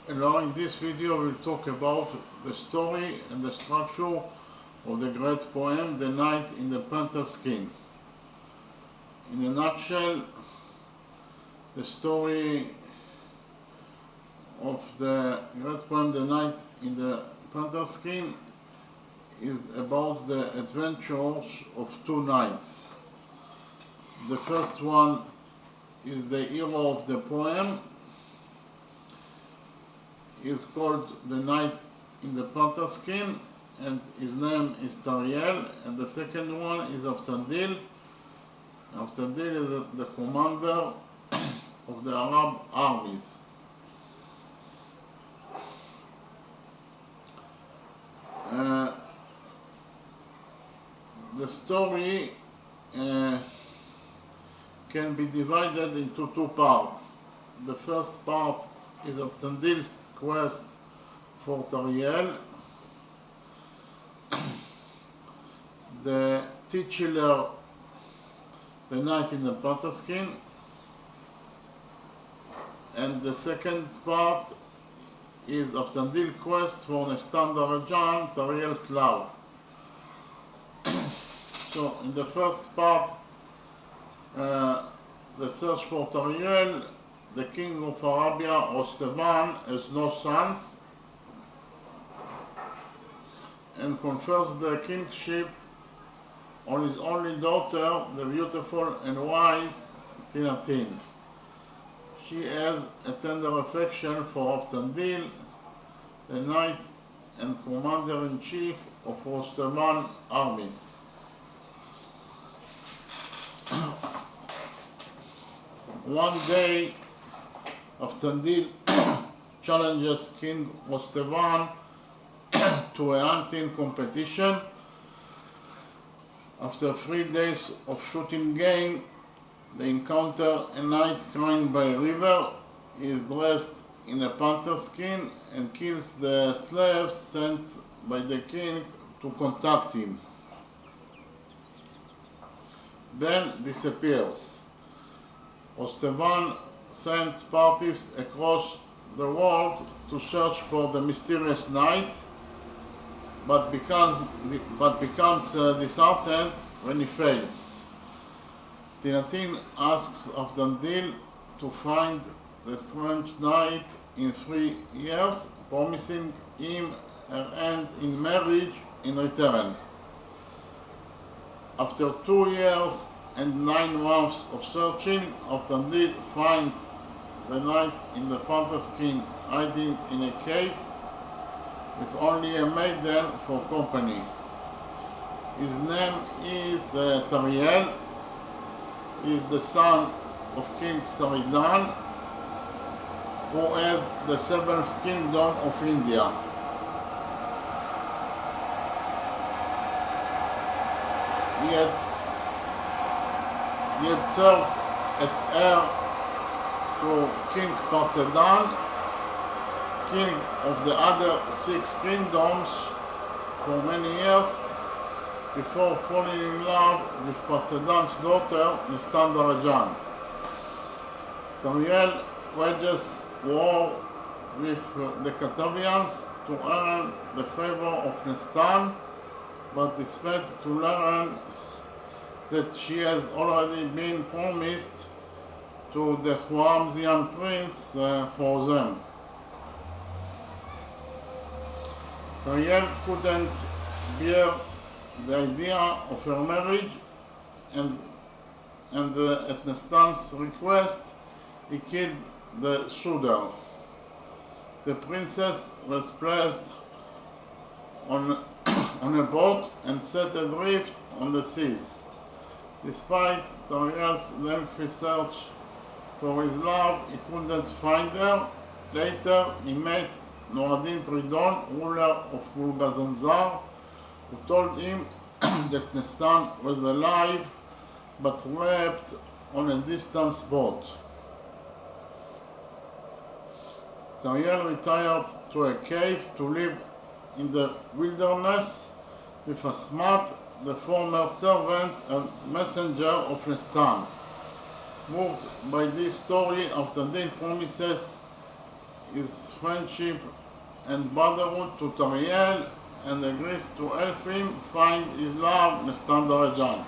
In this video we'll talk about the story and the structure of the great poem The Night in the Panther Skin. In a nutshell, the story of the great poem The Night in the Panther Skin is about the adventures of two knights. The first one is the hero of the poem. He is called the Knight in the Panther Skin, and his name is Tariel. And the second one is Aftandil. Aftandil is the commander of the Arab armies. The story can be divided into two parts. The first part is Aftandil's quest for Tariel, the titular, the Knight in the Panther Skin, and the second part is Aftandil's quest for Nestan Darajan, Tariel's love. So in the first part, the search for Tariel, the king of Arabia, Rostevan, has no sons and confers the kingship on his only daughter, the beautiful and wise Tinatin. She has a tender affection for Aftandil, the knight and commander-in-chief of Rostevan armies. One day, Aftandil challenges King Rostevan to a hunting competition. After 3 days of shooting game, they encounter a knight crying by a river. He is dressed in a panther skin and kills the slaves sent by the king to contact him. Then disappears. Rostevan sends parties across the world to search for the mysterious knight, but becomes disheartened when he fails. Tinatin asks Aftandil to find the strange knight in 3 years, promising him her hand in marriage in return. After 2 years and 9 months of searching, Aftandil finds the knight in the panther skin hiding in a cave with only a maiden for company. His name is Tariel. He is the son of King Saridan, who has the 7th kingdom of India. He had served as heir to King Parsedan, king of the other 6 kingdoms, for many years before falling in love with Parsedan's daughter, Nestan Darajan. Tariel wages war with the Katavians to earn the favor of Nestan, but is made to learn that she has already been promised to the Khwarezmian prince for them. Tariel couldn't bear the idea of her marriage, and at Nestan's request, he killed the suitor. The princess was placed on a boat and set adrift on the seas. Despite Tariel's lengthy search for his love, he couldn't find her. Later, he met Noradin Pridon, ruler of Bulgazanzar, who told him that Nestan was alive but wrapped on a distant boat. Tariel retired to a cave to live in the wilderness with Asmat, the former servant and messenger of Nestan. Moved by this story, Aftandil promises his friendship and brotherhood to Tariel and agrees to help him find his love, Nestan Darajan.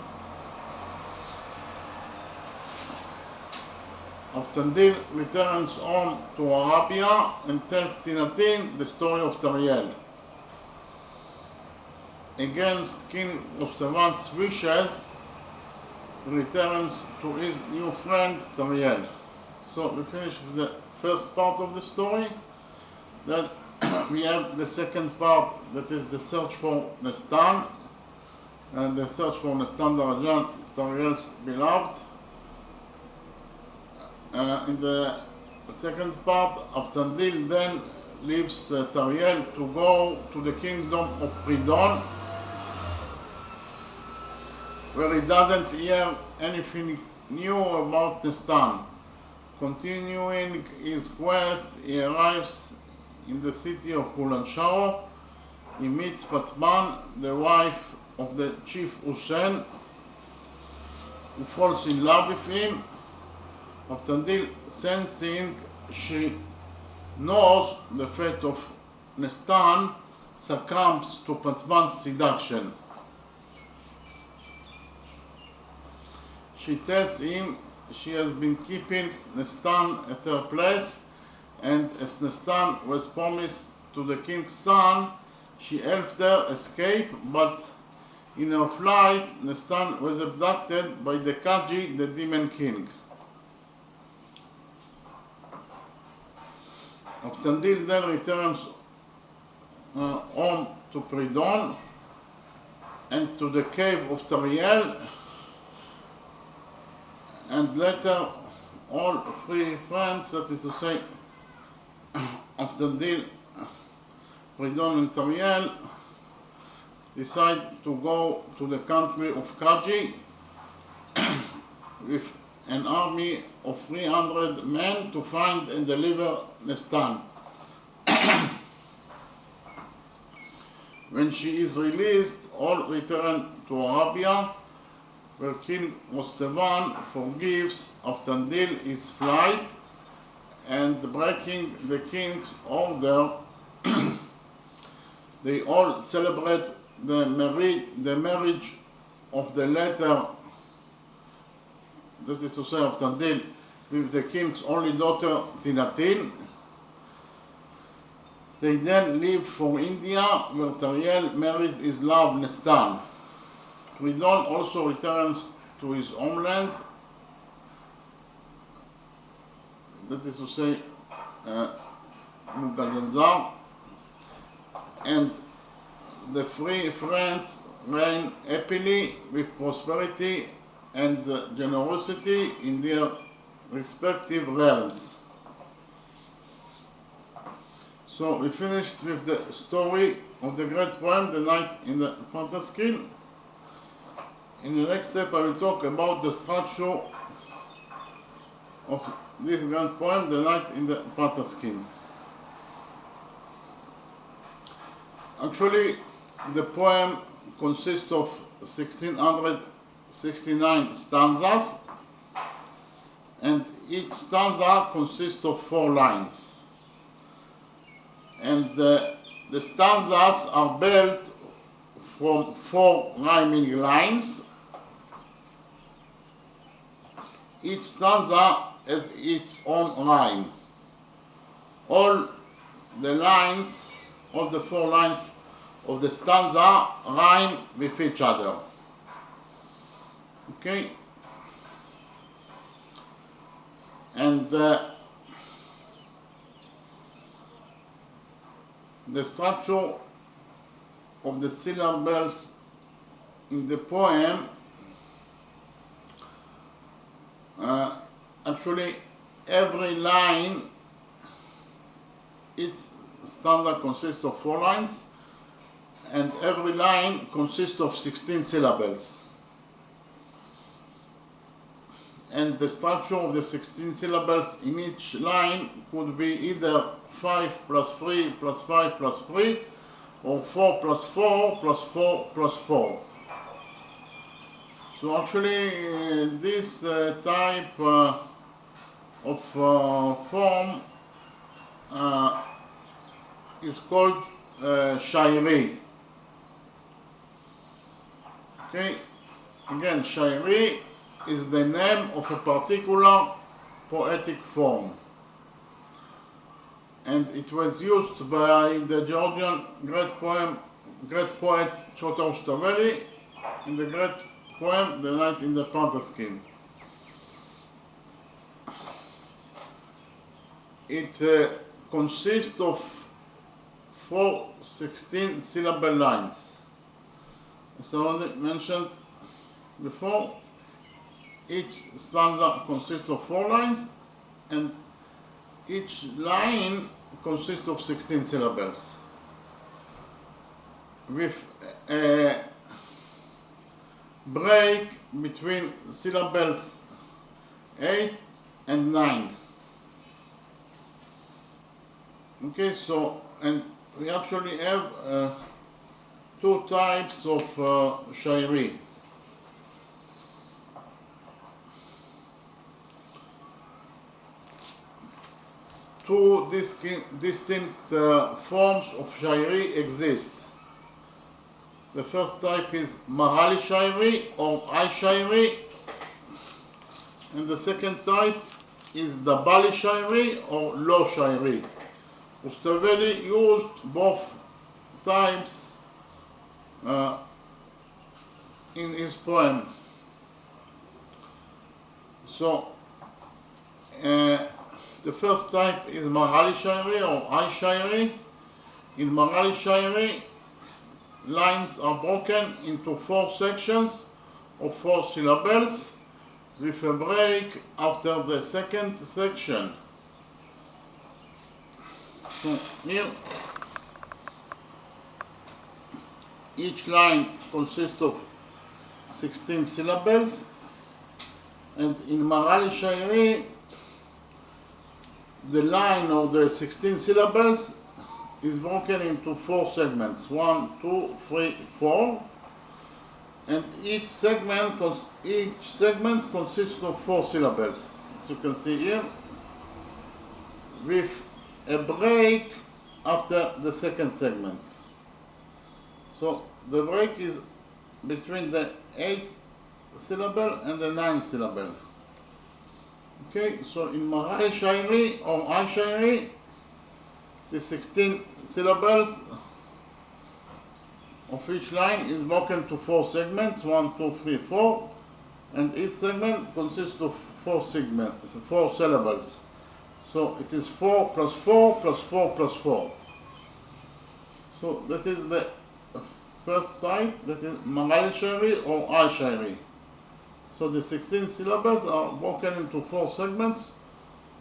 Aftandil returns home to Arabia and tells Tinatin the story of Tariel. Against King Mustafan's wishes, he returns to his new friend Tariel. So we finish with the first part of the story. Then we have the second part, that is the search for Nestan, and the search for Nestan Darajan, Tariel's beloved. In the second part, Aftandil then leaves Tariel to go to the kingdom of Pridon, where he doesn't hear anything new about Nestan. Continuing his quest, he arrives in the city of Bulanshao. He meets Fatman, the wife of the chief Hussein, who falls in love with him. Aftandil, sensing she knows the fate of Nestan, succumbs to Fatman's seduction. She tells him she has been keeping Nestan at her place, and as Nestan was promised to the king's son, she helped her escape, but in her flight, Nestan was abducted by the Kaji, the demon king. Aftandil then returns home to Pridon and to the cave of Tariel, and later all three friends, that is to say, Aftandil, Pridon and Tariel, decide to go to the country of Kaji with an army of 300 men to find and deliver Nestan. When she is released, all return to Arabia, where King Mustafan forgives Aftandil his flight, and breaking the king's order, they all celebrate the marriage of the latter, that is to say Aftandil, with the king's only daughter Tinatin. They then leave for India, where Tariel marries his love Nestan. Pridon also returns to his homeland, that is to say Mukazanzar, and the three friends reign happily with prosperity and generosity in their respective realms. So we finished with the story of the great poem, The Night in the Panther Skin. In the next step I will talk about the structure of this grand poem, The Night in the Panther Skin. Actually, the poem consists of 1669 stanzas, and each stanza consists of 4 lines. And the stanzas are built from 4 rhyming lines. Each stanza has its own rhyme. All the 4 lines of the stanza rhyme with each other. Okay? And the structure of the syllables in the poem, actually every line, each stanza consists of 4 lines, and every line consists of 16 syllables. And the structure of the 16 syllables in each line could be either 5 plus 3 plus 5 plus 3, or 4 plus 4 plus 4 plus 4. So actually this type of form is called shairi. Okay, again, shairi is the name of a particular poetic form, and it was used by the Georgian great poet Chota Ustaveli in the great poem The Night in the Panther Skin. It consists of 4 16-syllable lines. As I already mentioned before, each stanza consists of 4 lines, and each line consists of 16 syllables, with a break between syllables 8 and 9. Okay, so, and we actually have 2 types of shairi. Two distinct forms of shairi exist. The first type is Mahali shairi or I shairi, and the second type is Dabali shairi or Lo shairi. Ustaveli used both types in his poem. So the first type is Mahali shairi or I shairi. In Mahali shairi, lines are broken into 4 sections of 4 syllables with a break after the second section. So here, each line consists of 16 syllables, and in Mahali shairi, the line of the 16 syllables is broken into 4 segments, 1, 2, 3, 4, and each segment consists of 4 syllables, as you can see here, with a break after the second segment. So the break is between the 8 syllable and the 9 syllable. Okay, so in Mahali shairi or I shairi, the 16 syllables of each line is broken to 4 segments, 1, 2, 3, 4, and each segment consists of 4 syllables. So it is 4 plus 4 plus 4 plus 4. So that is the first type, that is Mahali shairi or I shairi. So the 16 syllables are broken into 4 segments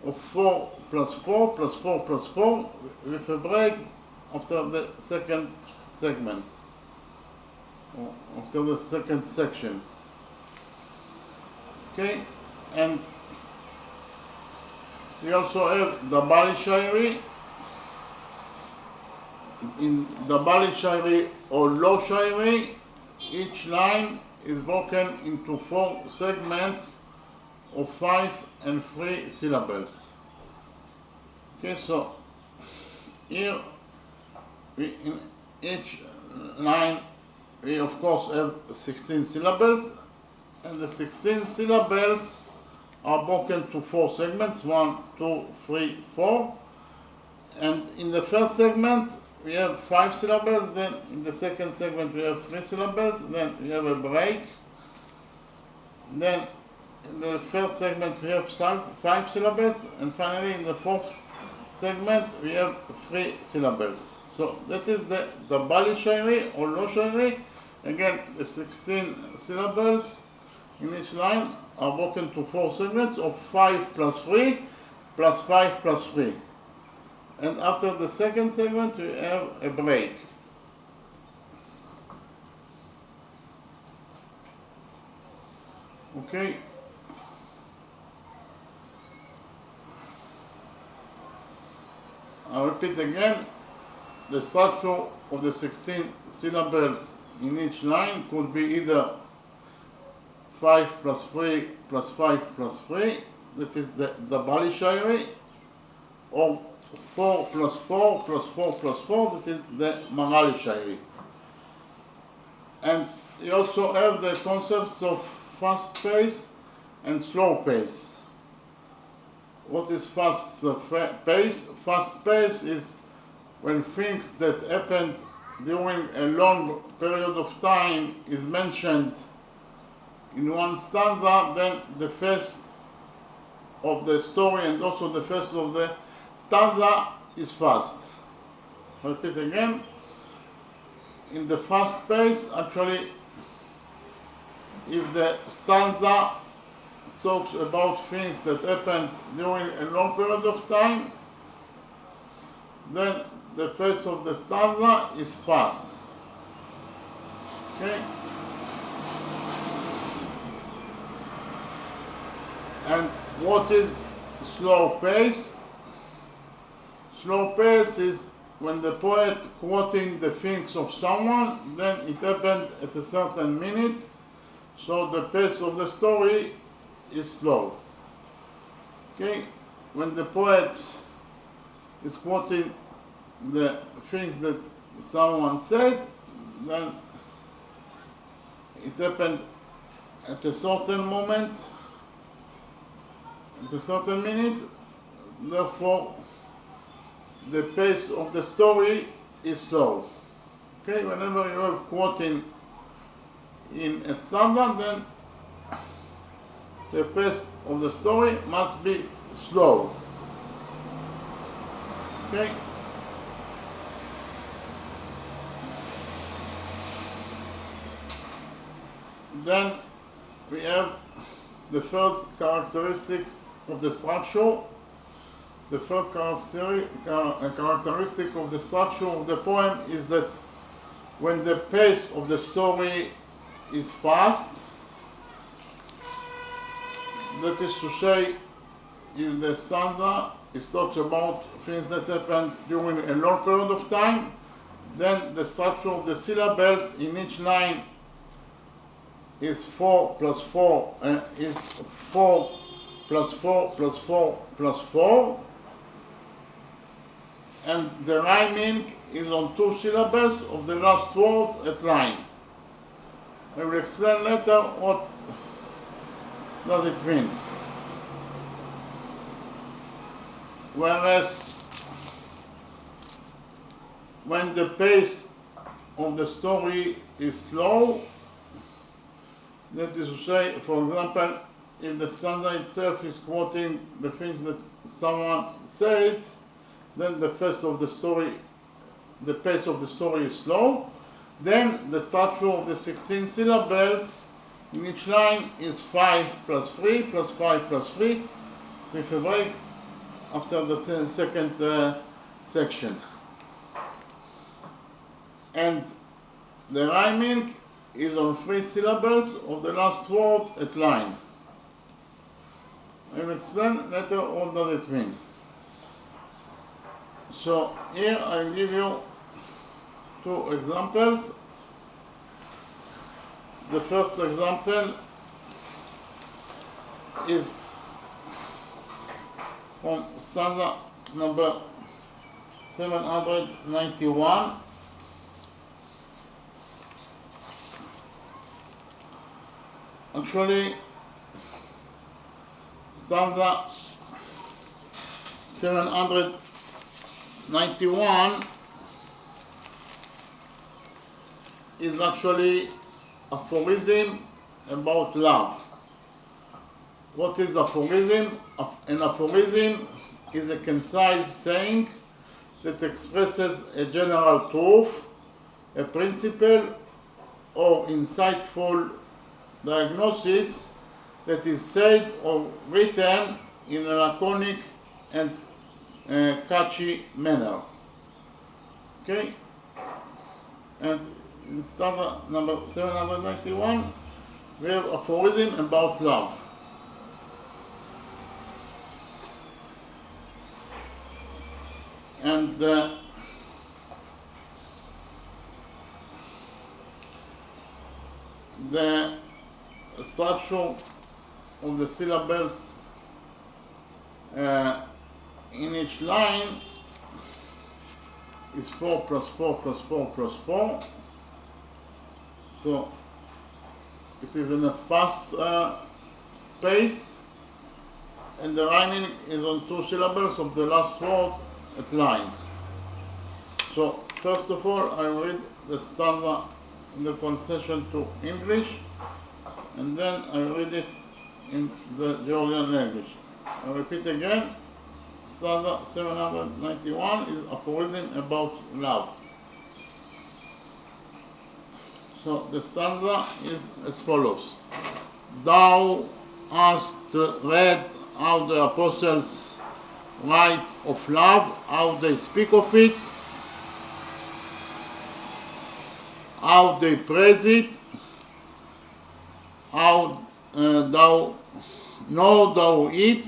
of 4 plus 4 plus 4 plus 4 with a break after the second segment, or after the second section. Okay, and we also have the Bali shairi. In the Bali shairi or Lo shairi, each line is broken into 4 segments of 5 and 3 syllables. Okay, so here in each line we of course have 16 syllables, and the 16 syllables are broken to 4 segments, 1, 2, 3, 4, and in the first segment we have 5 syllables, then in the second segment we have 3 syllables, then we have a break, then in the third segment we have 5 syllables, and finally in the fourth segment we have 3 syllables. So that is the Bali shairi or Lo shairi. Again, the 16 syllables in each line are broken to 4 segments of 5 plus 3 plus 5 plus 3. And after the second segment we have a break. Okay. I'll repeat again. The structure of the 16 syllables in each line could be either 5 plus 3 plus 5 plus 3, that is the Bali shairi, or 4 plus 4 plus 4 plus 4, that is the Marali Shairi. And you also have the concepts of fast pace and slow pace. What is fast pace? Fast pace is when things that happened during a long period of time is mentioned in one stanza, then the first of the story and also the first of the stanza is fast. I repeat again. In the fast pace, actually, if the stanza talks about things that happened during a long period of time, then the first of the stanza is fast. Okay? And what is slow pace? Slow pace is when the poet quoting the things of someone, then it happened at a certain minute, so the pace of the story is slow. Okay? When the poet is quoting the things that someone said, then it happened at a certain moment, at a certain minute, therefore the pace of the story is slow. Okay, whenever you have quoting in a standard, then the pace of the story must be slow. Okay? Then we have the third characteristic of the structure. The third characteristic of the structure of the poem is that when the pace of the story is fast, that is to say, if the stanza talks about things that happened during a long period of time, then the structure of the syllables in each line is 4 plus 4 is 4 plus 4 plus 4 plus 4, and the rhyming is on 2 syllables of the last word at line. I will explain later what does it mean. Whereas when the pace of the story is slow, that is to say, for example, if the stanza itself is quoting the things that someone said, then the pace of the story is slow. Then the structure of the 16 syllables in each line is 5 plus 3 plus 5 plus 3 with a break after the second section. And the rhyming is on 3 syllables of the last word at line. I will explain later what does it mean. So here I give you 2 examples. The first example is from stanza number 791. Actually, stanza 791 is actually aphorism about love. What is aphorism? An aphorism is a concise saying that expresses a general truth, a principle, or insightful diagnosis that is said or written in a laconic and catchy manner. Okay? And in stanza number 791, we have aphorism about love. And the structure of the syllables in each line is 4 plus 4 plus 4 plus 4. So it is in a fast pace, and the rhyming is on 2 syllables of the last word at line. So first of all, I read the stanza in the translation to English, and then I read it in the Georgian language. I repeat again. Stanza 791 is aphorism about love. So the stanza is as follows. Thou hast read how the apostles write of love, how they speak of it, how they praise it, how thou know thou it,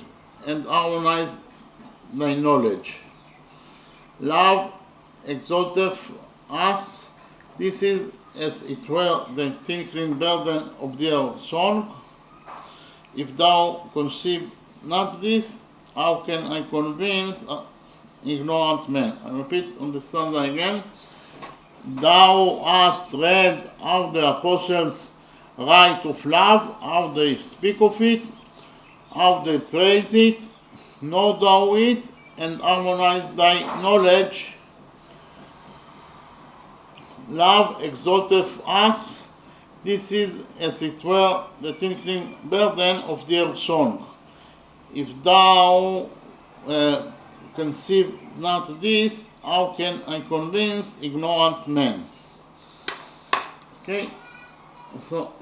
and harmonize thy knowledge. Love exalteth us. This is as it were the tinkling burden of their song. If thou conceive not this, how can I convince ignorant men? I repeat on the stanza again. Thou hast read how the apostles write of love, how they speak of it, how they praise it, know thou it, and harmonize thy knowledge. Love exalteth us. This is as it were the tinkling burden of their song. If thou conceive not this, how can I convince ignorant men? Okay, so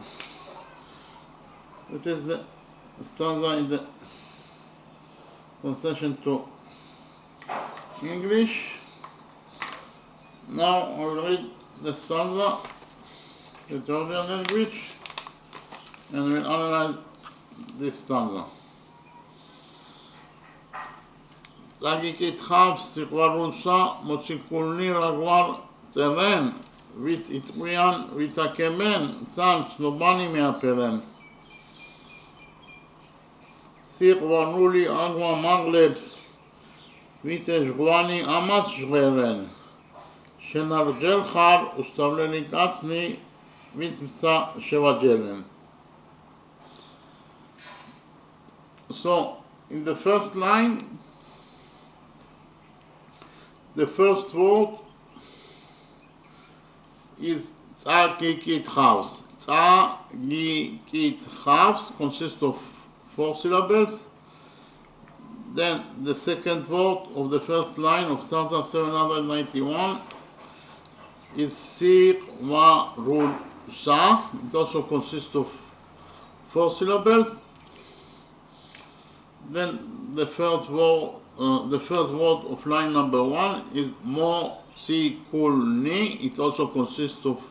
this is the stanza in the translation to English. Now I will read the stanza, the Georgian language, and we'll analyze this stanza. Tzagik itchav sikvarunsa mochikulni ragwar tseren vit itruyan vitakemen tzan snobani meaperen. Sikvarnuli agwa maglebs viteshguani amas shveren. Shenargel char ustavleni katsni vitzmsa shevajelen. So in the first line, the first word is tzagikit chavs. Tzagikit chavs consists of 4 syllables. Then the second word of the first line of stanza 791 is sikvarunsa. It also consists of 4 syllables. Then the third word of line number 1 is mochikulni. It also consists of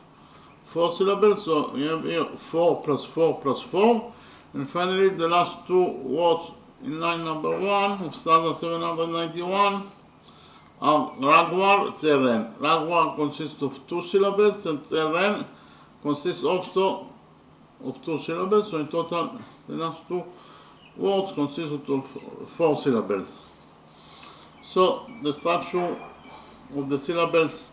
4 syllables. So you have here 4 plus 4 plus 4. And finally the last 2 words in line number 1 of stanza 791 are ragwar, tseren. Ragwar consists of 2 syllables and tseren consists also of 2 syllables. So in total the last 2 words consist of 4 syllables. So the structure of the syllables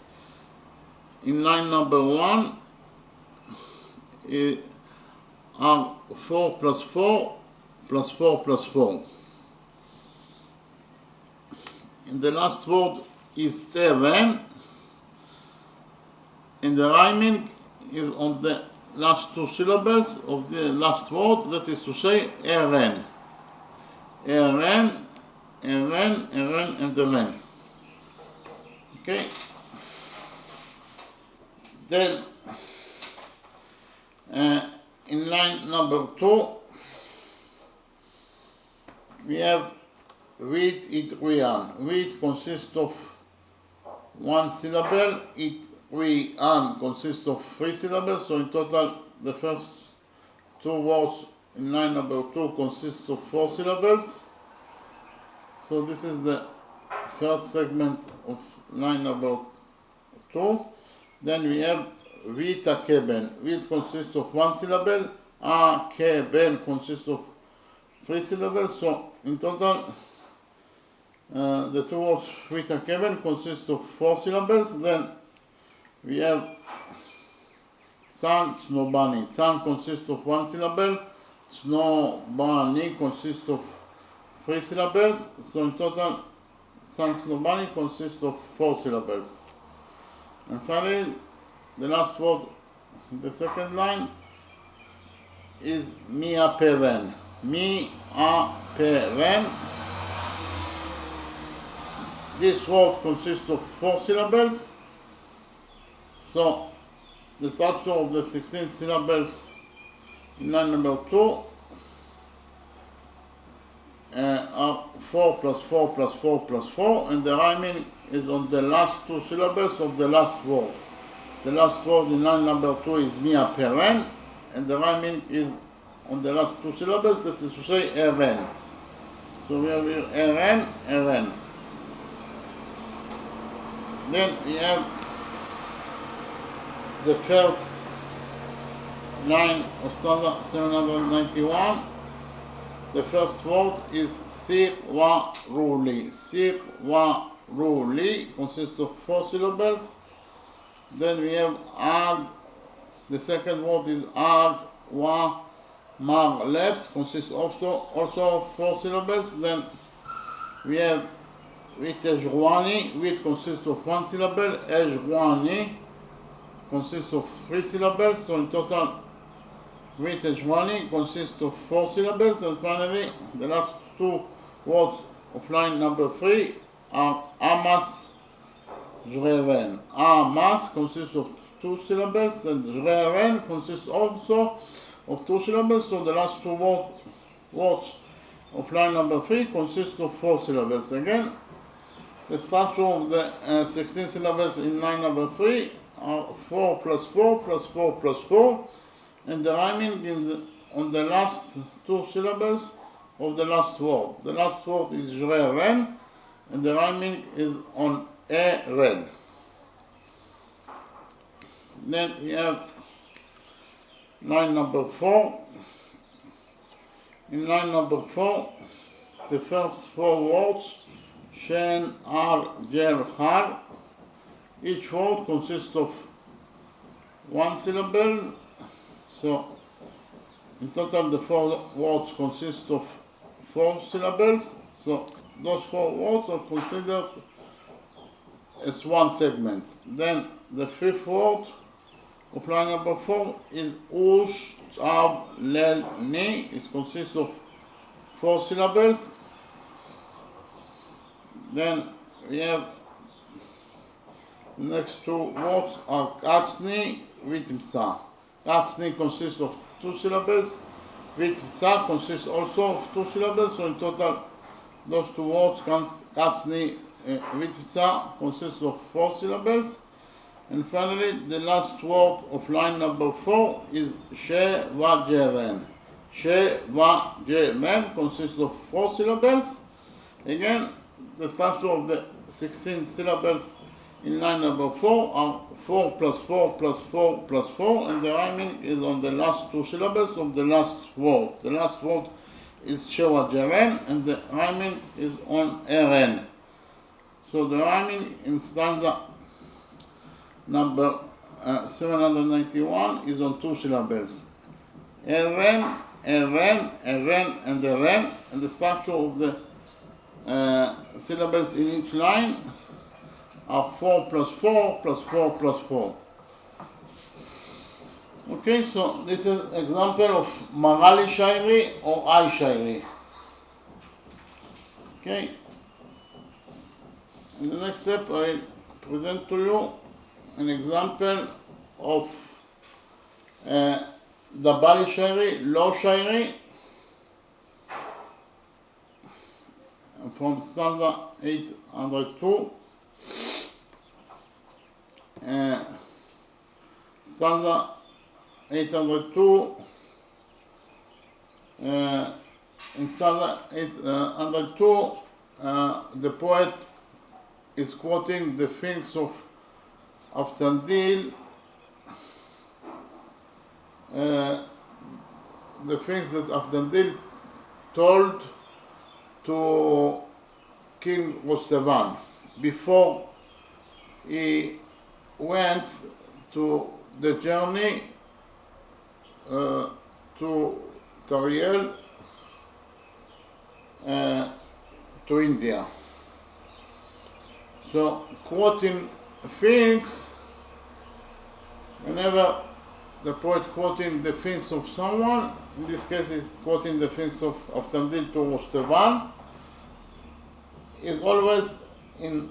in line number 1 are 4 plus 4 plus 4 plus 4. And the last word is tseren, and the rhyming is on the last 2 syllables of the last word, that is to say, eren. Eren, eren, eren, and eren. Okay? Then, in line number 2, we have vit itruyan. Vit consists of 1 syllable, itruyan consists of 3 syllables, so in total the first 2 words in line number 2 consist of 4 syllables. So this is the first segment of line number 2. Then we have vitakeben. Vit consists of 1 syllable, akeben consists of 3 syllables. So in total The two words fruit and cabin consist of 4 syllables. Then we have San, snow bunny. San consists of 1 syllable. Snow bunny consists of 3 syllables. So in total, San snow bunny consists of 4 syllables. And finally, the last word, the second line, is mi aperen. Mi aperen. This word consists of 4 syllables. So the structure of the 16 syllables in line number 2 are 4 plus 4 plus 4 plus 4, and the rhyming is on the last 2 syllables of the last word. The last word in line number 2 is mi aperen, and the rhyming is on the last 2 syllables, that is to say eren. So we have here eren, eren. Then we have the third line of stanza 791. The first word is sirwaruli. Sirwaruli consists of 4 syllables. Then we have ag. The second word is agwa marleps, consists also of 4 syllables. Then we have Ejrouani. Wit consists of 1 syllable. Ejrouani consists of 3 syllables. So in total, Wit Ejrouani consists of 4 syllables. And finally, the last 2 words of line number 3 are Amas, Jreren. Amas consists of 2 syllables, and Jreren consists also of 2 syllables. So the last 2 words of line number 3 consist of 4 syllables. Again, the structure of the 16 syllables in line number 3 are 4 plus 4 plus 4 plus 4, and the rhyming is on the last 2 syllables of the last word. The last word is Jreren, and the rhyming is on eren. Then we have line number 4. In line number 4, the first 4 words, Shen, Ar, Jer, Har. Each word consists of 1 syllable. So in total, the 4 words consist of 4 syllables. So those 4 words are considered as 1 segment. Then the 5th word of line number 4 is Ush, Tab, Lel, Ni. It consists of 4 syllables. Then we have the next 2 words are Katsni, Vitmsa. Katsni consists of 2 syllables. Vitmsa consists also of 2 syllables. So in total, those 2 words, Katsni, Vitmsa, consist of 4 syllables. And finally, the last word of line number 4 is Shevajeren. Shevajeren consists of 4 syllables. Again, the structure of the 16 syllables in line number 4 are 4 plus 4 plus 4 plus 4, and the rhyming is on the last 2 syllables of the last word. The last word is Shevajeren, and the rhyming is on eren. So the rhyming in stanza number 791 is on 2 syllables. Eren, eren, eren, and eren, and the structure of the syllables in each line are 4 plus 4 plus 4 plus 4. Okay, so this is example of Magali Shairi or I Shairi. Okay, in the next step I present to you an example of Dabali Shairi, Lo Shairi, from stanza 802. Stanza 802. In stanza 802, the poet is quoting the things of Tandil, the things that Tandil told to King Rostevan before he went to the journey to Tariel, to India. So quoting things, whenever the poet quoting the things of someone, in this case he's quoting the things of Tandil to Rostevan, is always in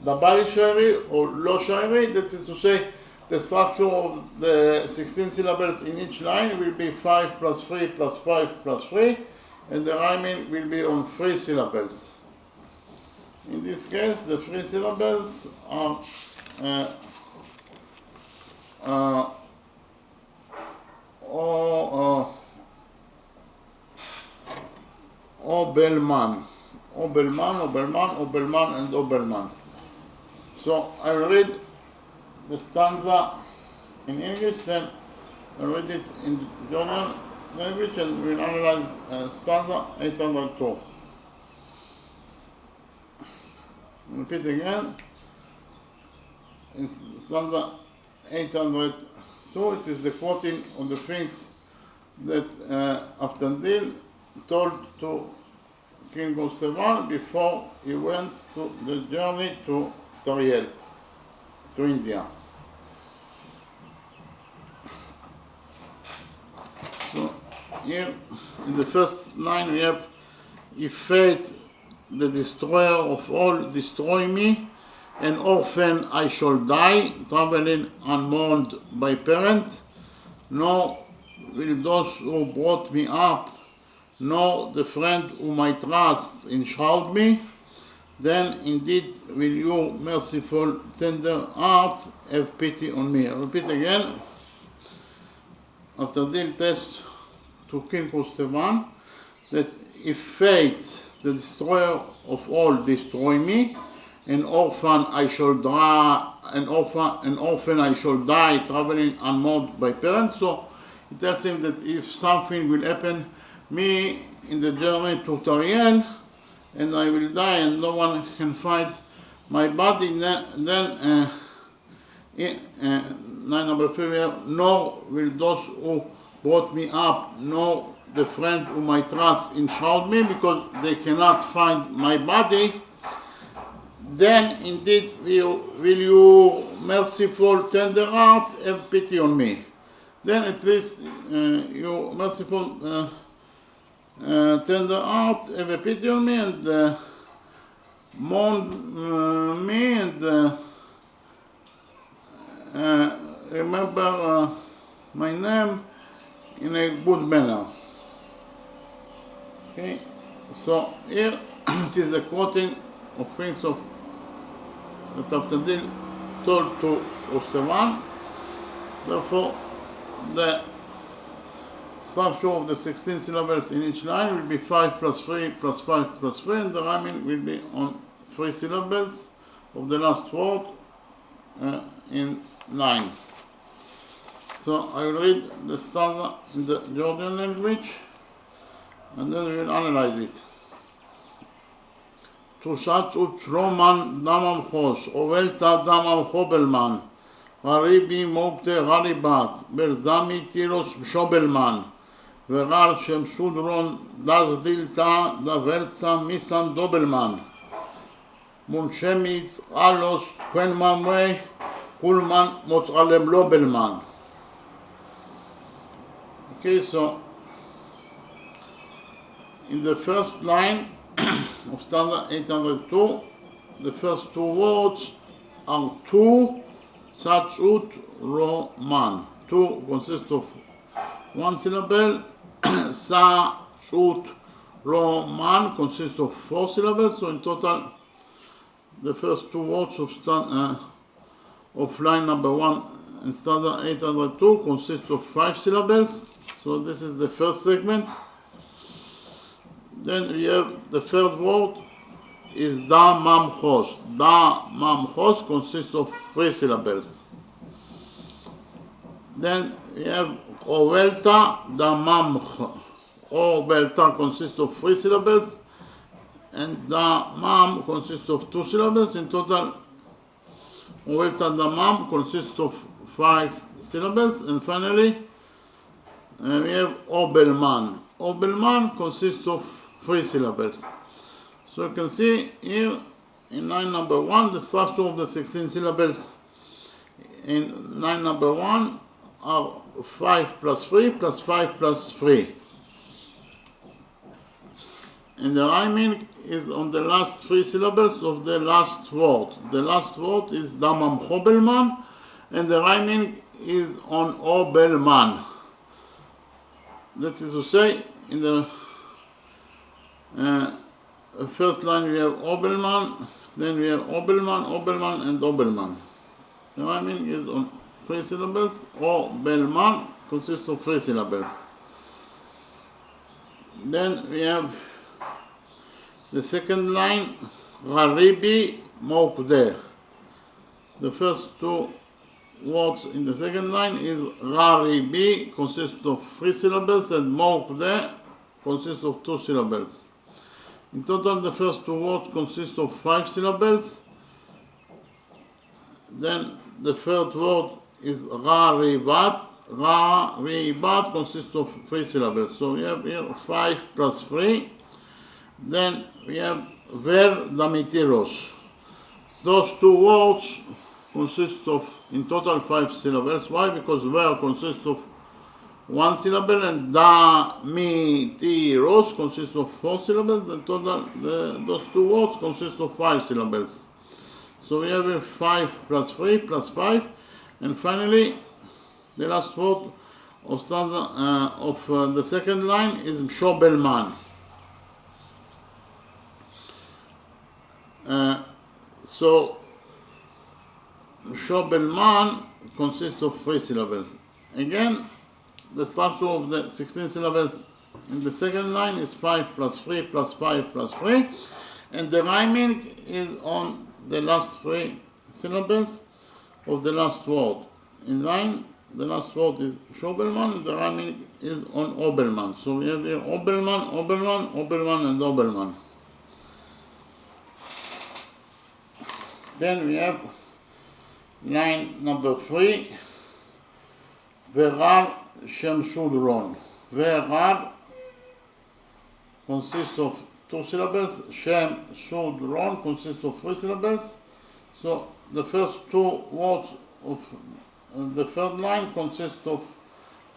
the Bali Shairi or Lo Shairi, that is to say, the structure of the 16 syllables in each line will be 5 plus 3 plus 5 plus 3, and the rhyming will be on 3 syllables. In this case, the 3 syllables are Obelman, and Obelman. So I will read the stanza in English, then I read it in German language, and we'll analyze stanza 802. Repeat again. In stanza 802, it is the quoting of the things that Aftandil told to King Rostevan before he went to the journey to Tariel, to India. So here in the first line we have, if fate the destroyer of all destroy me, an orphan I shall die, traveling unmourned by parent, nor will those who brought me up, nor the friend whom I trust enshroud me. Then indeed will you, merciful, tender heart, have pity on me. I repeat again. After the test to King Rostevan, that if fate, the destroyer of all, destroy me, an orphan I shall die, an orphan I shall die, traveling unmourned by parents. So it tells him that if something will happen me in the journey to Tariel, and I will die, and no one can find my body, then 9 number 3, nor will those who brought me up, nor the friend whom I trust enshroud me, because they cannot find my body. Then indeed will you, merciful, tender heart, have pity on me. Then at least you, merciful, tender heart, have a pity on me, and mourn me, and remember my name in a good manner. Okay, so here it is a quoting of things of that Aftandil told to Rostevan. Therefore, the structure of the 16 syllables in each line will be 5 plus 3 plus 5 plus 3, and the rhyming will be on 3 syllables of the last word in line. So I will read the stanza in the Georgian language, and then we will analyze it. Tusat ut roman damam chos, ovelta damam chobelman, Haribi mokte haribat, berdami tiros shobelman, verar shem sudron das dilta da verza misan dobelman, munchemitz alos quen mamwe, kulman motzalem lobelman. Okay, so in the first line of stanza 802, the first 2 words are tu, sachut, roman. Tu consists of 1 syllable, sachut, roman consists of 4 syllables, so in total the first 2 words of line number 1 in stanza 802 consist of 5 syllables. So this is the first segment. Then we have the third word is da mamchos. Da mamchos consists of 3 syllables. Then we have ovelta da mamch. Ovelta consists of 3 syllables, and Damam consists of 2 syllables. In total, Ovet Damam consists of 5 syllables. And finally, we have Obelman. Obelman consists of 3 syllables. So you can see here in line number 1, the structure of the 16 syllables in line number 1 are 5 plus 3 plus 5 plus 3. And the rhyming is on the last 3 syllables of the last word. The last word is Damam Hobelman, and the rhyming is on Obelman. That is to say, in the first line we have Obelman, then we have Obelman, Obelman, and Obelman. The rhyming is on 3 syllables. Obelman consists of 3 syllables. Then we have the second line, Gharibi Mokdeh. The first 2 words in the second line is Gharibi, consists of 3 syllables, and Mokdeh consists of 2 syllables. In total, the first 2 words consist of 5 syllables. Then the third word is Gharibat. Gharibat consists of 3 syllables. So we have here 5 plus 3. Then we have Ver Damitiros. Those 2 words consist of in total 5 syllables. Why? Because Ver consists of 1 syllable and Damitiros consists of 4 syllables. In total, those 2 words consist of 5 syllables. So we have 5 plus 3 plus 5. And finally, the last word of the second line is Shobelman. So Shobelman consists of 3 syllables. Again, the structure of the 16 syllables in the second line is 5 plus 3 plus 5 plus 3, and the rhyming is on the last 3 syllables of the last word. In line, the last word is Shobelman, and the rhyming is on Obelman. So we have here Obelman, Obelman, Obelman, and Obelman. Then we have line number 3, Verar Shem Sudron. Verar consists of 2 syllables. Shem Sudron consists of 3 syllables. So the first 2 words of the third line consist of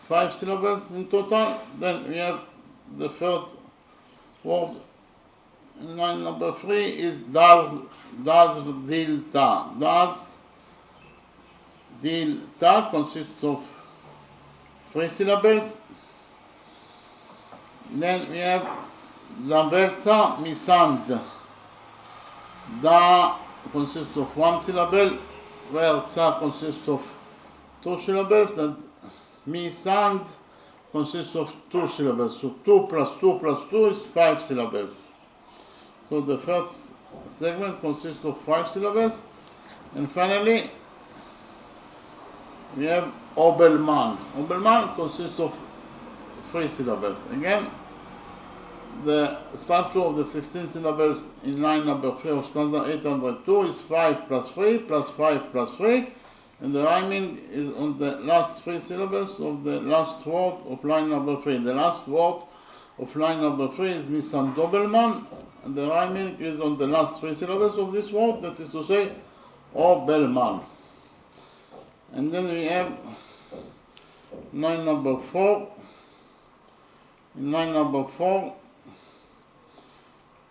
5 syllables in total. Then we have the third word in line number 3 is Das Dilta. Das Dilta consists of 3 syllables. Then we have Zamberza Misand. Da consists of 1 syllable, Verza consists of 2 syllables, and Misand consists of 2 syllables. So 2 plus 2 plus 2 is 5 syllables. So the first segment consists of 5 syllables. And finally, we have Obelman. Obelman consists of 3 syllables. Again, the structure of the 16 syllables in line number 3 of stanza 802 is 5 plus 3 plus 5 plus 3, and the rhyming is on the last 3 syllables of the last word of line number 3. The last word of line number 3 is Misam Dobelman, and the rhyming is on the last 3 syllables of this word, that is to say, Obelman. And then we have line number 4. In line number 4,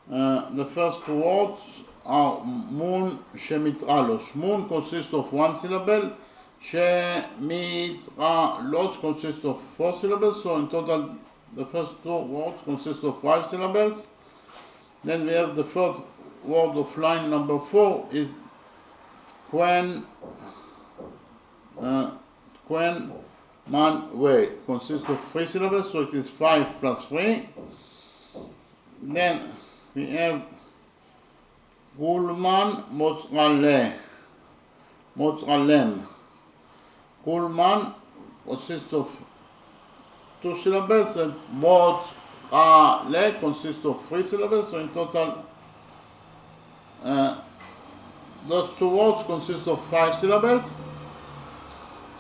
the first 2 words are Moon Shemitzralos. Moon consists of 1 syllable. Shemitzralos consists of 4 syllables. So in total, the first 2 words consist of 5 syllables. Then we have the third word of line number 4 is Quen Man Way. Consists of 3 syllables, so it is 5 plus 3. Then we have Gulman Motzalem. Gulman consists of 2 syllables, and Motzale consists of 3 syllables, so in total those two words consist of 5 syllables.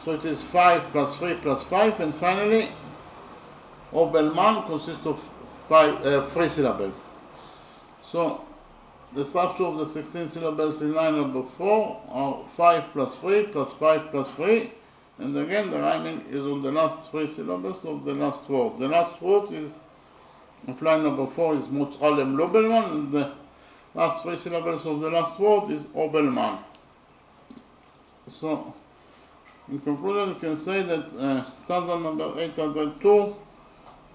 So it is 5 plus 3 plus 5, and finally Obelman consists of 3 syllables. So the structure of the 16 syllables in line number 4 are 5 plus 3 plus 5 plus 3, and again the rhyming is on the last 3 syllables of the last word. The last word is of line number 4 is Motralem Lobelman, and the last 3 syllables of the last word is Obelman. So in conclusion, you can say that stanza number 802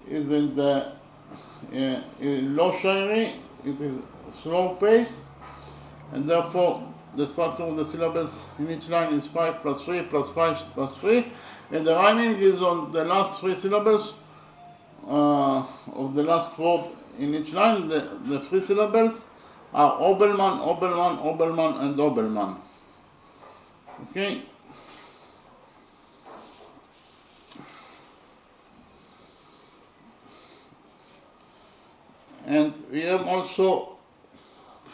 is in the in low shairi. It is slow pace, and therefore the structure of the syllables in each line is 5 plus 3 plus 5 plus 3, and the rhyming is on the last 3 syllables of the last word in each line. The 3 syllables are Obelman, Obelman, Obelman, and Obelman. Okay. And we have also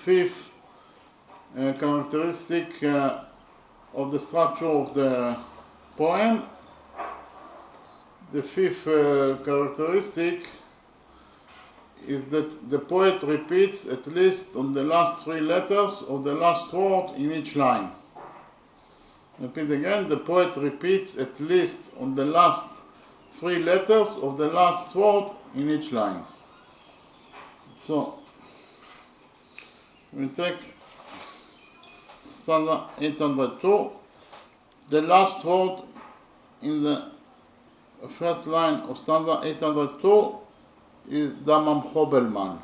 fifth characteristic of the structure of the poem. The fifth characteristic is that the poet repeats at least on the last 3 letters of the last word in each line. Repeat again, the poet repeats at least on the last 3 letters of the last word in each line. So we take stanza 802. The last word in the first line of stanza 802 is Damam Hobelman,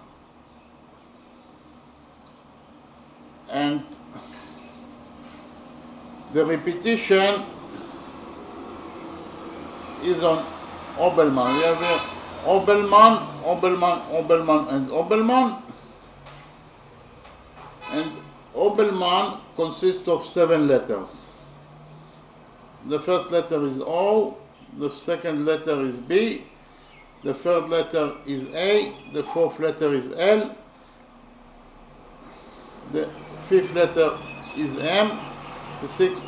and the repetition is on Obelman. We have here Obelman, Obelman, Obelman, and Obelman. And Obelman consists of 7 letters. The first letter is O, the second letter is B, the third letter is A, the fourth letter is L, the fifth letter is M, the sixth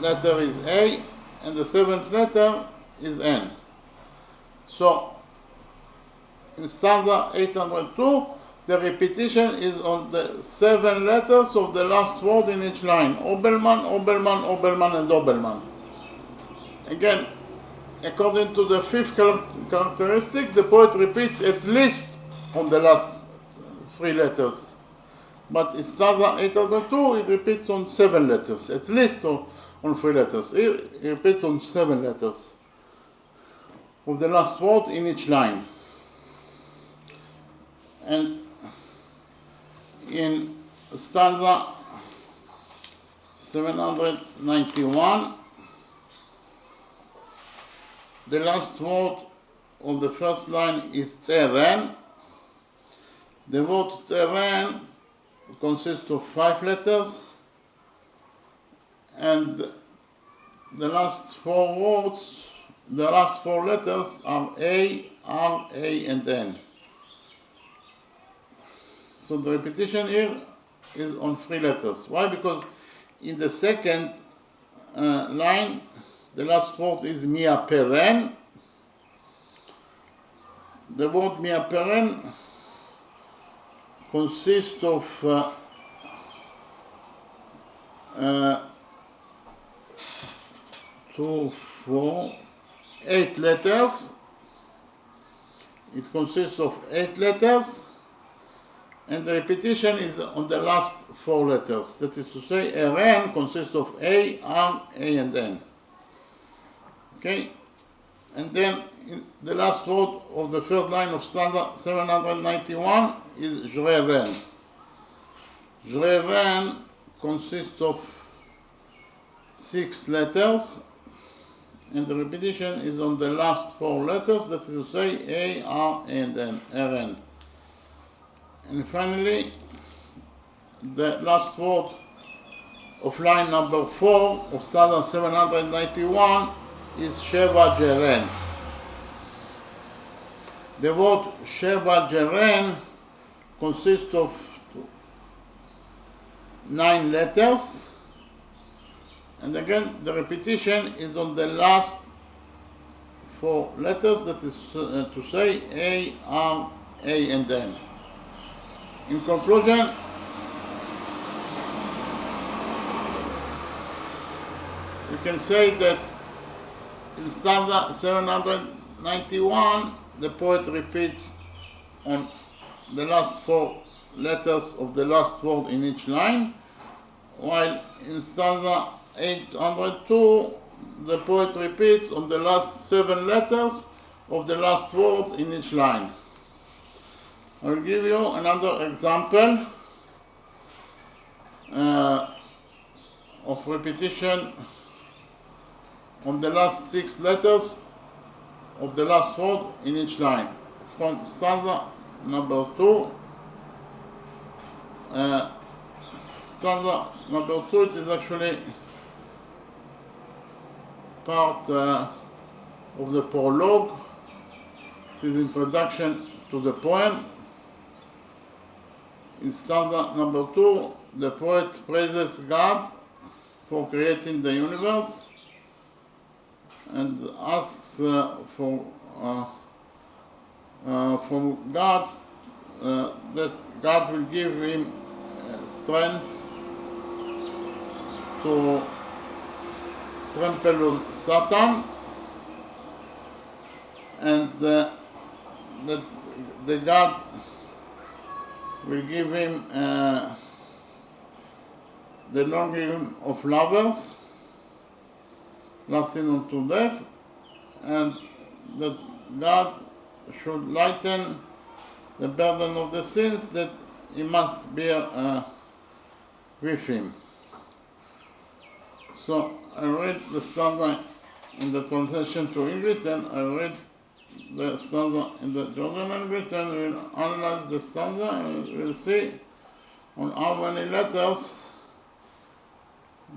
letter is A, and the seventh letter is N. So in stanza 802, the repetition is on the 7 letters of the last word in each line. Obelman, Obelman, Obelman, and Obelman. Again, according to the fifth characteristic, the poet repeats at least on the last 3 letters. But in stanza 802, it repeats on 7 letters, at least on 3 letters. It repeats on 7 letters of the last word in each line. And in stanza 791, the last word of the first line is Tseren. The word Tseren consists of 5 letters, and the last 4 words, the last 4 letters are A, R, A, and N. So the repetition here is on 3 letters. Why? Because in the second line, the last word is Miaperen. The word Miaperen consists of 2, 4, 8 letters. It consists of 8 letters, and the repetition is on the last 4 letters. That is to say, Eren consists of A, R, A, and N. Okay? And then the last word of the third line of stanza 791 is Jreren. Jreren consists of 6 letters, and the repetition is on the last 4 letters, that is to say A, R, and N, Eren. And finally, the last word of line number 4 of stanza 791 is Sheva Jeren. The word Sheva Jeren consists of 9 letters, and again the repetition is on the last 4 letters, that is to say A, R, A, and N. In conclusion, you can say that in stanza 791 the poet repeats on the last 4 letters of the last word in each line, while in stanza 802 the poet repeats on the last 7 letters of the last word in each line. I'll give you another example of repetition on the last 6 letters of the last word in each line. From stanza number 2, stanza number 2, it is actually part of the prologue. It is introduction to the poem. In stanza number 2, the poet praises God for creating the universe and asks from God that God will give him strength to trample on Satan, and that the God will give him the longing of lovers lasting unto death, and that God should lighten the burden of the sins that he must bear with him. So I read the stanza in the translation to English, and I read the stanza in the Jordan language, and we'll analyze the stanza and we'll see on how many letters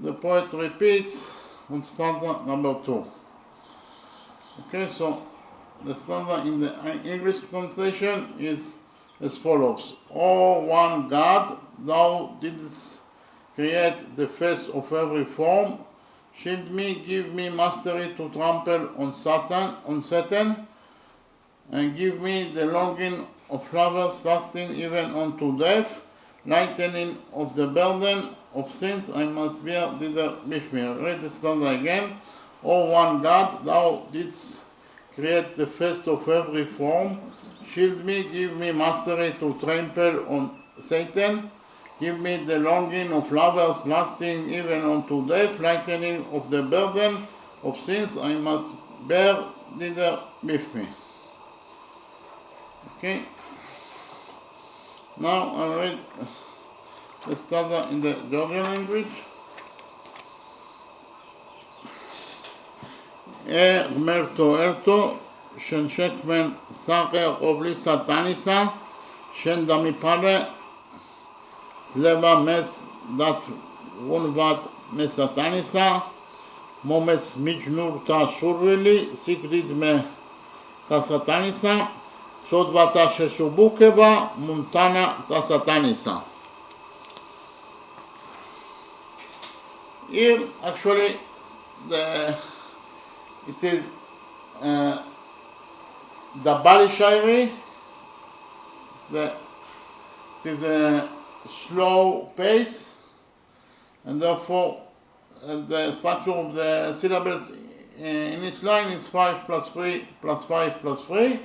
the poet repeats on stanza number 2. Okay, so the stanza in the English translation is as follows. O one God, thou didst create the face of every form. Shield me, give me mastery to trample on Satan, and give me the longing of lovers lasting even unto death, lightening of the burden of sins I must bear thither with me. I read the stanza again. O one God, thou didst create the face of every form. Shield me, give me mastery to trample on Satan. Give me the longing of lovers lasting even unto death, lightening of the burden of sins I must bear thither with me. Okay. Now I read the stanza in the Georgian language. Erto, Shenshekmen Saker Oblisa Tanisa, Shendamipale, Zleva Metz Dat Wunvat Mesatanisa, Momets Mijnur Ta Survili, Sigrid Me Tasatanisa, Sodvata Shesubukeva, Montana Tasatanisa. Here, actually, it is the Bali Shairi. It is a slow pace, and therefore the structure of the syllables in each line is 5 plus 3 plus 5 plus 3,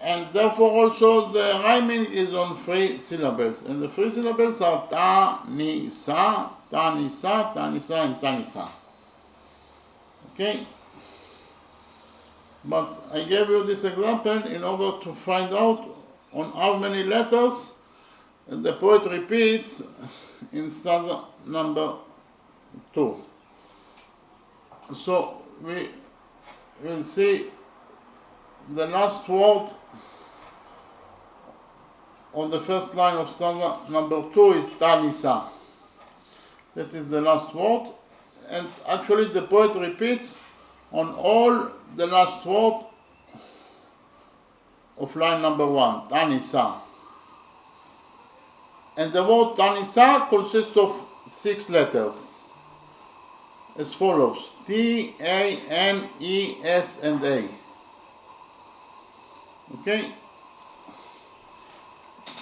and therefore also the rhyming is on 3 syllables, and the 3 syllables are ta, ni, sa, ta, ni, sa, and ta, ni, sa. Okay? But I gave you this example in order to find out on how many letters the poet repeats in stanza number 2. So we will see the last word on the first line of stanza number 2 is Tanisa. That is the last word, and actually the poet repeats on all the last word of line number 1, Tanisa. And the word Tanisa consists of 6 letters as follows: T, A, N, E, S, and A. Okay?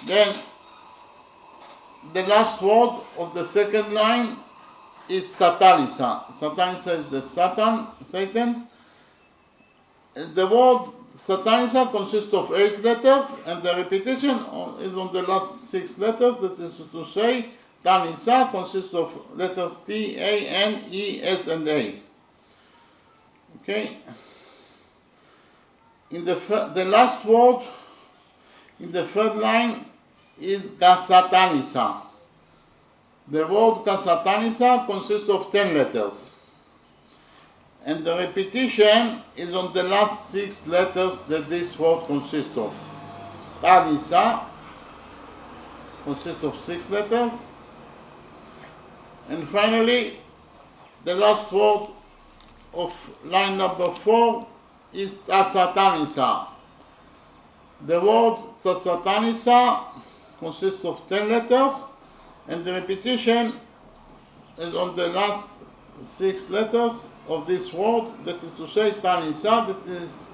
Then the last word of the second line is Satanisa. Satanisa is the Satan. The word Satanisa consists of 8 letters, and the repetition is on the last 6 letters. That is to say, Tanisa consists of letters T, A, N, E, S, and A. Okay? In the last word in the third line is Kasatanisa. The word Kasatanisa consists of 10 letters. And the repetition is on the last 6 letters that this word consists of. Tanisa consists of 6 letters. And finally, the last word of line number 4 is Tsasatanisa. The word Tsasatanisa consists of 10 letters, and the repetition is on the last 6 letters of this word, that is to say, Tanisa, that is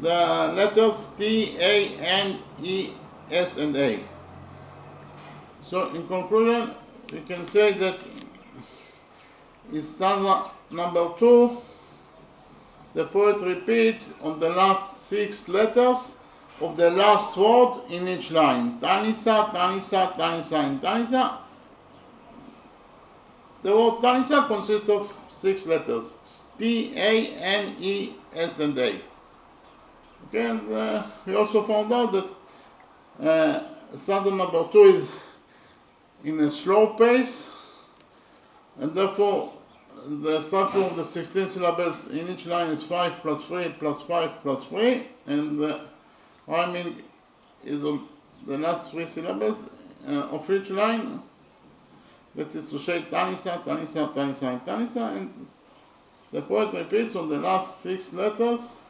the letters T, A, N, E, S, and A. So, in conclusion, we can say that in stanza number 2, the poet repeats on the last 6 letters of the last word in each line. Tanisa, Tanisa, Tanisa, and Tanisa. The word Tanisa consists of 6 letters: T, A, N, E, S, and A. Okay, and we also found out that stanza number 2 is in a slow pace, and therefore the structure of the 16 syllables in each line is 5 plus 3 plus 5 plus 3, and the rhyming is on the last 3 syllables of each line. That is to say, Tanisa, Tanisa, Tanisa, and Tanisa, and the poet repeats on the last 6 letters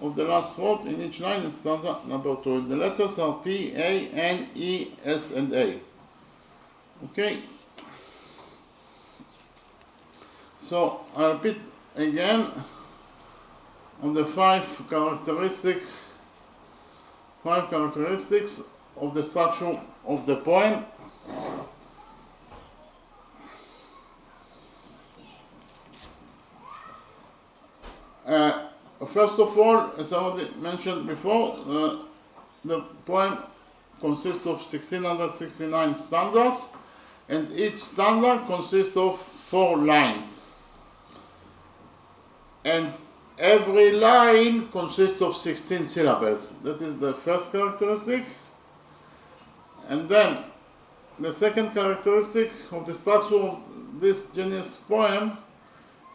of the last word in each line in stanza number 2. The letters are T, A, N, E, S, and A. Okay? So, I repeat again on the 5 characteristics of the structure of the poem. First of all, as I already mentioned before, the poem consists of 1669 stanzas, and each stanza consists of 4 lines. And every line consists of 16 syllables. That is the first characteristic. And then the second characteristic of the structure of this genius poem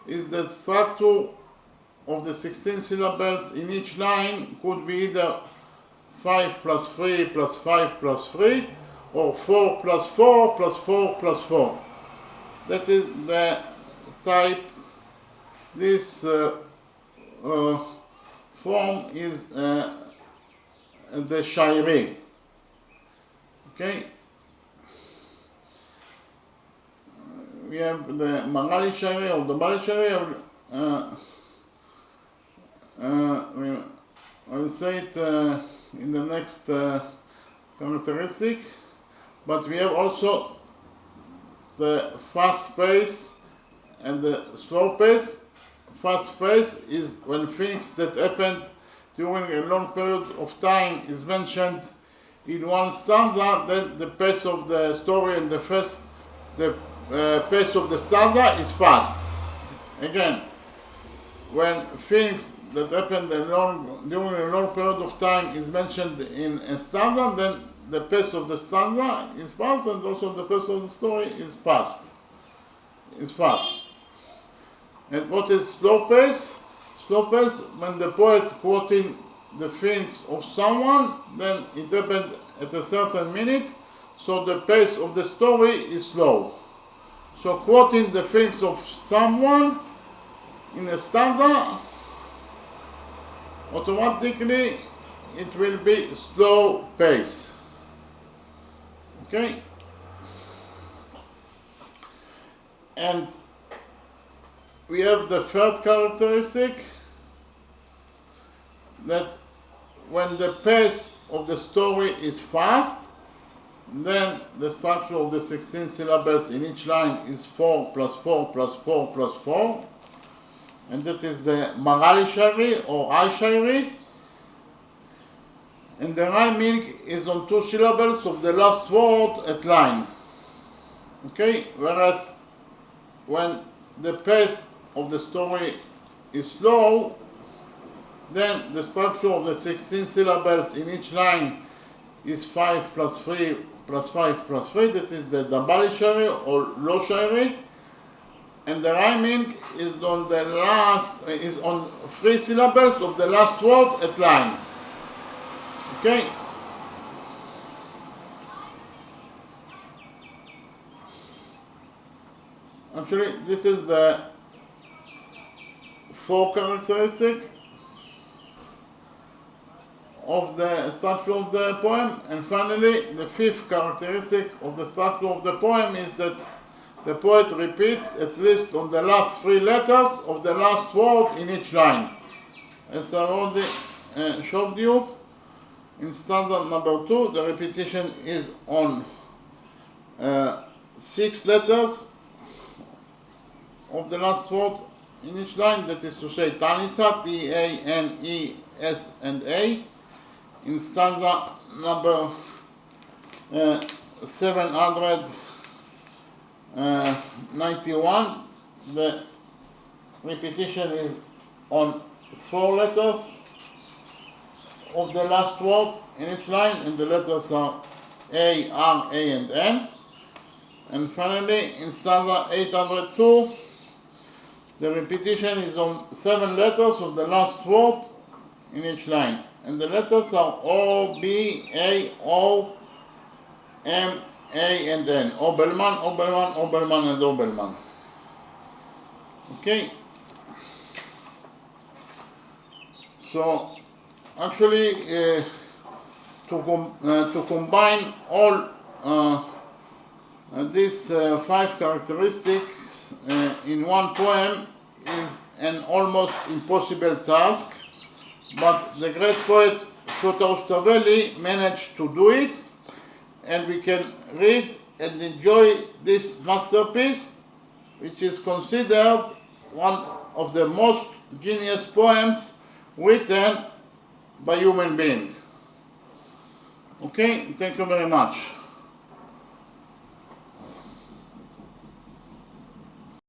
is the structure of the 16 syllables in each line could be either 5 plus 3 plus 5 plus 3 or 4 plus 4 plus 4 plus 4. That is the type. This form is the Shairi. Okay? We have the Magali Shairi or the Bali Shairi. I will say it in the next characteristic, but we have also the fast pace and the slow pace. Fast pace is when things that happened during a long period of time is mentioned in one stanza, then the pace of the story and the pace of the stanza is fast. Again, when things that happened during a long period of time is mentioned in a stanza, then the pace of the stanza is fast, and also the pace of the story is fast. And what is slow pace? Slow pace, when the poet quoting the feelings of someone, then it happened at a certain minute, so the pace of the story is slow. So quoting the feelings of someone in a stanza, automatically it will be slow pace. Okay? And we have the third characteristic, that when the pace of the story is fast, then the structure of the 16 syllables in each line is 4 plus 4 plus 4 plus 4. And that is the Marali Shairi or I Shairi. And the rhyming is on 2 syllables of the last word at line. Okay? Whereas when the pace of the story is slow, then the structure of the 16 syllables in each line is 5 plus 3 plus 5 plus 3. That is the Dabali Shairi or Lo Shairi. And the rhyming is on the last, is on 3 syllables of the last word at line. Okay? Actually, this is the 4 characteristic of the structure of the poem. And finally, the 5th characteristic of the structure of the poem is that the poet repeats at least on the last 3 letters of the last word in each line. As I already showed you, in stanza number 2, the repetition is on 6 letters of the last word in each line, that is to say Tanisa, T-A-N-E-S and A. In stanza number 791, the repetition is on 4 letters of the last word in each line, and the letters are A, R, A, and N. And finally, in stanza 802, the repetition is on 7 letters of the last word in each line, and the letters are O, B, A, O, M, A, and N. Obelman, Obelman, Obelman, and Obelman. Okay? So, actually, to combine all these 5 characteristics in one poem is an almost impossible task, but the great poet Shota Ostavelli managed to do it, and we can read and enjoy this masterpiece, which is considered one of the most genius poems written by human being. Okay, thank you very much.